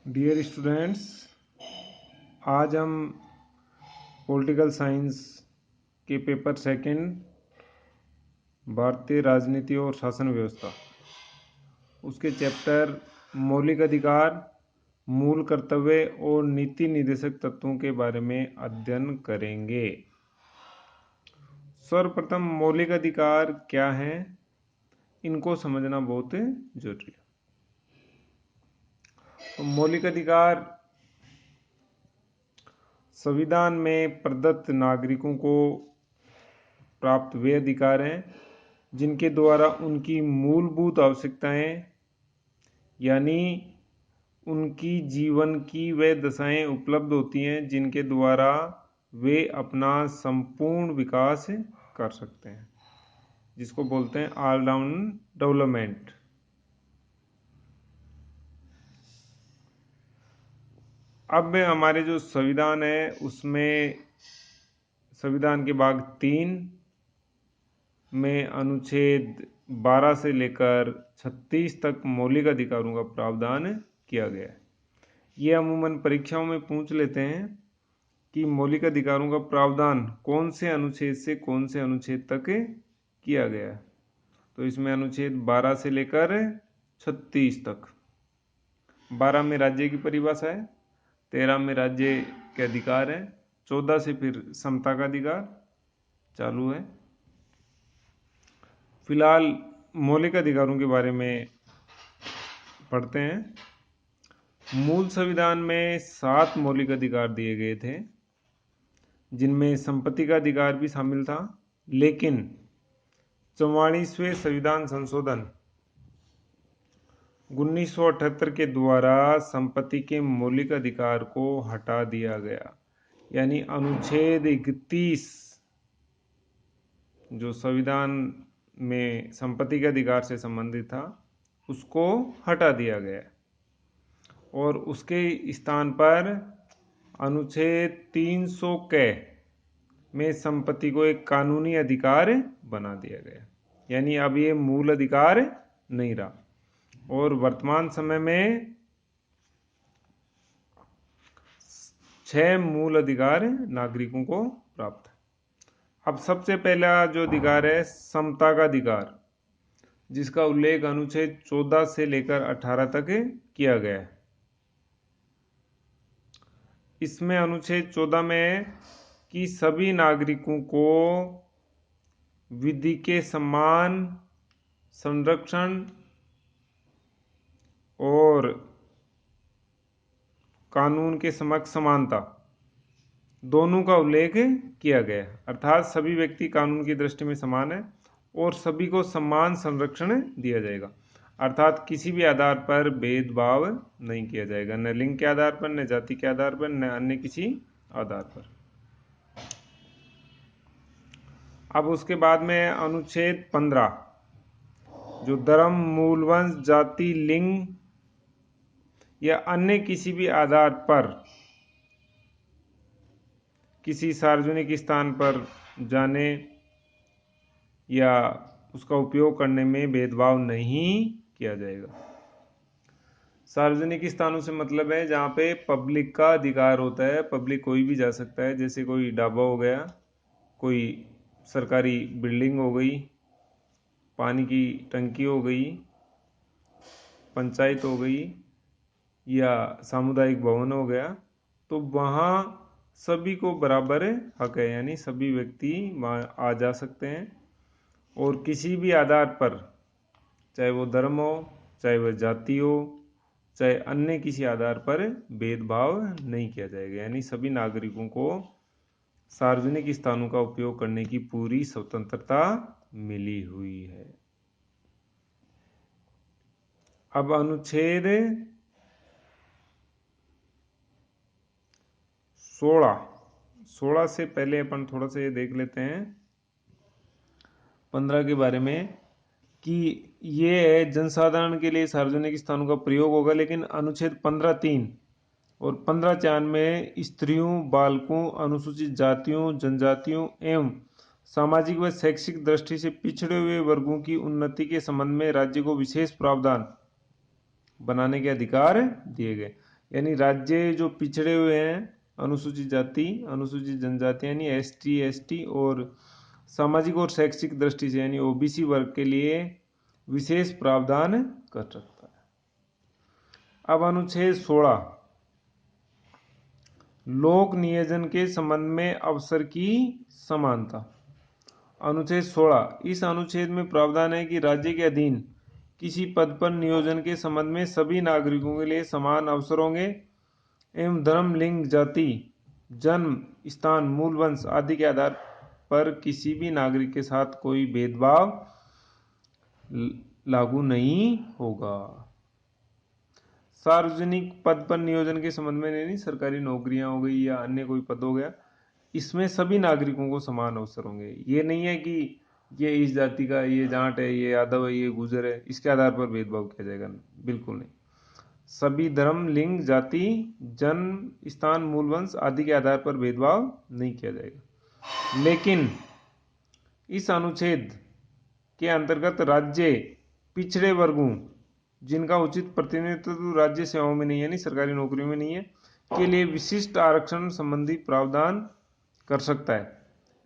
Dear students, आज हम political science के पेपर सेकंड भारतीय राजनीति और शासन व्यवस्था उसके चैप्टर मौलिक अधिकार, मूल कर्तव्य और नीति निर्देशक तत्वों के बारे में अध्ययन करेंगे। सर्वप्रथम मौलिक अधिकार क्या हैं, इनको समझना बहुत जरूरी है। तो मौलिक अधिकार संविधान में प्रदत्त नागरिकों को प्राप्त वे अधिकार हैं जिनके द्वारा उनकी मूलभूत आवश्यकताएं यानी उनकी जीवन की वे दशाएं उपलब्ध होती हैं जिनके द्वारा वे अपना संपूर्ण विकास कर सकते हैं, जिसको बोलते हैं ऑल राउंड डेवलपमेंट। अब हमारे जो संविधान है उसमें संविधान के भाग 3 में अनुच्छेद 12 से लेकर 36 तक मौलिक अधिकारों का प्रावधान किया गया है। ये अमूमन परीक्षाओं में पूछ लेते हैं कि मौलिक अधिकारों का प्रावधान कौन से अनुच्छेद से कौन से अनुच्छेद तक किया गया है। तो इसमें अनुच्छेद 12 से लेकर 36 तक। 12 में राज्य की परिभाषा है, 13 में राज्य के अधिकार है, 14 से फिर समता का अधिकार चालू है। फिलहाल मौलिक अधिकारों के बारे में पढ़ते हैं। मूल संविधान में 7 मौलिक अधिकार दिए गए थे, जिनमें संपत्ति का अधिकार भी शामिल था, लेकिन 44वें संविधान संशोधन 1978 के द्वारा संपत्ति के मौलिक अधिकार को हटा दिया गया। यानी अनुच्छेद 31 जो संविधान में संपत्ति के अधिकार से संबंधित था उसको हटा दिया गया और उसके स्थान पर अनुच्छेद 300 के में संपत्ति को एक कानूनी अधिकार बना दिया गया। यानी अब ये मूल अधिकार नहीं रहा और वर्तमान समय में 6 मूल अधिकार नागरिकों को प्राप्त है। अब सबसे पहला जो अधिकार है समता का अधिकार, जिसका उल्लेख अनुच्छेद 14 से लेकर 18 तक किया गया है। इसमें अनुच्छेद 14 में है कि सभी नागरिकों को विधि के सम्मान, संरक्षण और कानून के समक्ष समानता दोनों का उल्लेख किया गया है। अर्थात सभी व्यक्ति कानून की दृष्टि में समान है और सभी को सम्मान संरक्षण दिया जाएगा। अर्थात किसी भी आधार पर भेदभाव नहीं किया जाएगा, न लिंग के आधार पर, न जाति के आधार पर, न अन्य किसी आधार पर। अब उसके बाद में अनुच्छेद 15 जो धर्म, मूलवंश, जाति, लिंग या अन्य किसी भी आधार पर किसी सार्वजनिक स्थान पर जाने या उसका उपयोग करने में भेदभाव नहीं किया जाएगा। सार्वजनिक स्थानों से मतलब है जहाँ पे पब्लिक का अधिकार होता है, पब्लिक कोई भी जा सकता है। जैसे कोई ढाबा हो गया, कोई सरकारी बिल्डिंग हो गई, पानी की टंकी हो गई, पंचायत हो गई या सामुदायिक भवन हो गया, तो वहाँ सभी को बराबर हक है। यानी सभी व्यक्ति वहाँ आ जा सकते हैं और किसी भी आधार पर, चाहे वो धर्म हो, चाहे वह जाति हो, चाहे अन्य किसी आधार पर भेदभाव नहीं किया जाएगा। यानी सभी नागरिकों को सार्वजनिक स्थानों का उपयोग करने की पूरी स्वतंत्रता मिली हुई है। अब अनुच्छेद 16 से पहले अपन थोड़ा सा ये देख लेते हैं 15 के बारे में कि ये जनसाधारण के लिए सार्वजनिक स्थानों का प्रयोग होगा, लेकिन अनुच्छेद 15(3) और 15(4) में स्त्रियों, बालकों, अनुसूचित जातियों, जनजातियों एवं सामाजिक व शैक्षिक दृष्टि से पिछड़े हुए वर्गों की उन्नति के संबंध में राज्य को विशेष प्रावधान बनाने के अधिकार दिए गए। यानी राज्य जो पिछड़े हुए हैं, अनुसूचित जाति, अनुसूचित जनजाति यानी ST ST और सामाजिक और शैक्षिक दृष्टि से यानी OBC वर्ग के लिए विशेष प्रावधान कर सकता है। अब अनुच्छेद 16 लोक नियोजन के संबंध में अवसर की समानता। अनुच्छेद 16 इस अनुच्छेद में प्रावधान है कि राज्य के अधीन किसी पद पर नियोजन के संबंध में सभी नागरिकों के लिए समान अवसर होंगे एवं धर्म, लिंग, जाति, जन्म स्थान, मूल वंश आदि के आधार पर किसी भी नागरिक के साथ कोई भेदभाव लागू नहीं होगा। सार्वजनिक पद पर नियोजन के संबंध में नहीं, सरकारी नौकरियां हो गई या अन्य कोई पद हो गया, इसमें सभी नागरिकों को समान अवसर होंगे। ये नहीं है कि ये इस जाति का, ये जाट है, ये यादव है, ये गुजर है, इसके आधार पर भेदभाव किया जाएगा, बिल्कुल नहीं। सभी धर्म, लिंग, जाति, जन्म स्थान, मूल वंश आदि के आधार पर भेदभाव नहीं किया जाएगा। लेकिन इस अनुच्छेद के अंतर्गत राज्य पिछड़े वर्गों जिनका उचित प्रतिनिधित्व राज्य सेवाओं में नहीं है, यानी सरकारी नौकरियों में नहीं है, के लिए विशिष्ट आरक्षण संबंधी प्रावधान कर सकता है।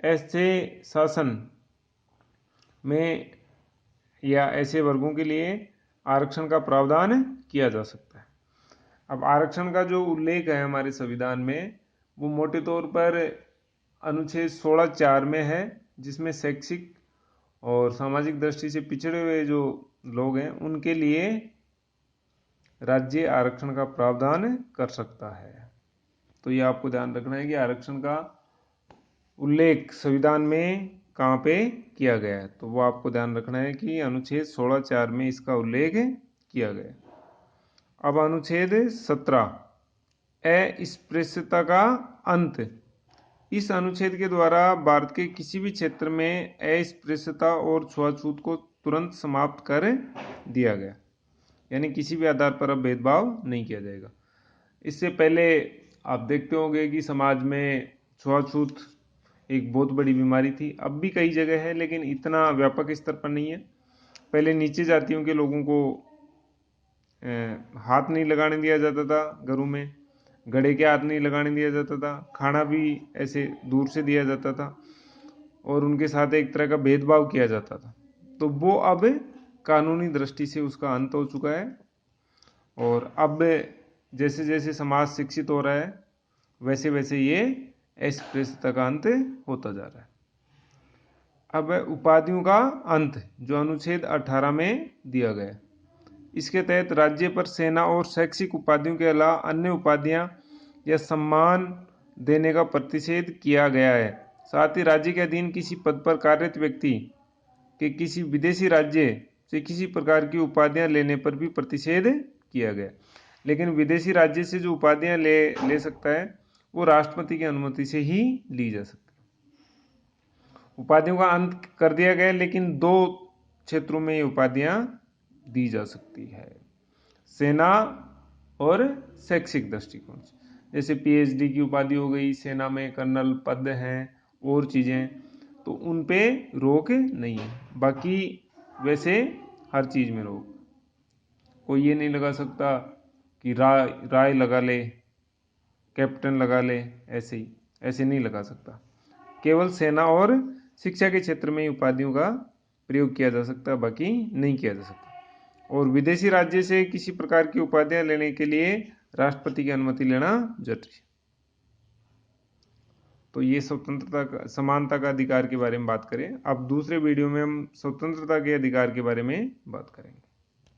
ऐसे शासन में या ऐसे वर्गों के लिए आरक्षण का प्रावधान किया जा सकता है। अब आरक्षण का जो उल्लेख है हमारे संविधान में वो मोटे तौर पर अनुच्छेद 16(4) में है, जिसमें शैक्षिक और सामाजिक दृष्टि से पिछड़े हुए जो लोग हैं उनके लिए राज्य आरक्षण का प्रावधान कर सकता है। तो ये आपको ध्यान रखना है कि आरक्षण का उल्लेख संविधान में कहाँ पे किया गया है, तो वो आपको ध्यान रखना है कि अनुच्छेद 16(4) में इसका उल्लेख किया गया है। अब अनुच्छेद 17 अस्पृश्यता का अंत। इस अनुच्छेद के द्वारा भारत के किसी भी क्षेत्र में अस्पृश्यता और छुआछूत को तुरंत समाप्त कर दिया गया, यानी किसी भी आधार पर अब भेदभाव नहीं किया जाएगा। इससे पहले आप देखते होंगे कि समाज में छुआछूत एक बहुत बड़ी बीमारी थी, अब भी कई जगह है लेकिन इतना व्यापक स्तर पर नहीं है। पहले नीचे जातियों के लोगों को हाथ नहीं लगाने दिया जाता था, घरों में गड़े के हाथ नहीं लगाने दिया जाता था, खाना भी ऐसे दूर से दिया जाता था और उनके साथ एक तरह का भेदभाव किया जाता था। तो वो अब कानूनी दृष्टि से उसका अंत हो चुका है और अब जैसे जैसे समाज शिक्षित हो रहा है वैसे वैसे ये अस्पृश्यता का अंत होता जा रहा है। अब उपाधियों का अंत जो अनुच्छेद 18 में दिया गया है, इसके तहत राज्य पर सेना और शैक्षिक उपाधियों के अलावा अन्य उपाधियां या सम्मान देने का प्रतिषेध किया गया है। साथ ही राज्य के अधीन किसी पद पर कार्यरत व्यक्ति के किसी विदेशी राज्य से किसी प्रकार की उपाधियां लेने पर भी प्रतिषेध किया गया। लेकिन विदेशी राज्य से जो उपाधियां ले सकता है वो राष्ट्रपति की अनुमति से ही ली जा सकती है। उपाधियों का अंत कर दिया गया, लेकिन 2 क्षेत्रों में ये उपाधियां दी जा सकती है, सेना और शैक्षिक दृष्टिकोण से। जैसे PhD की उपाधि हो गई, सेना में कर्नल पद हैं और चीज़ें, तो उन पे रोक नहीं है। बाकी वैसे हर चीज़ में रोक, कोई ये नहीं लगा सकता कि राय लगा ले, कैप्टन लगा ले, ऐसे नहीं लगा सकता। केवल सेना और शिक्षा के क्षेत्र में ही उपाधियों का प्रयोग किया जा सकता है, बाकी नहीं किया जा सकता। और विदेशी राज्य से किसी प्रकार की उपाधियां लेने के लिए राष्ट्रपति की अनुमति लेना जरूरी है। तो ये स्वतंत्रता का, समानता का अधिकार के बारे में बात करें। अब दूसरे वीडियो में हम स्वतंत्रता के अधिकार के बारे में बात करेंगे।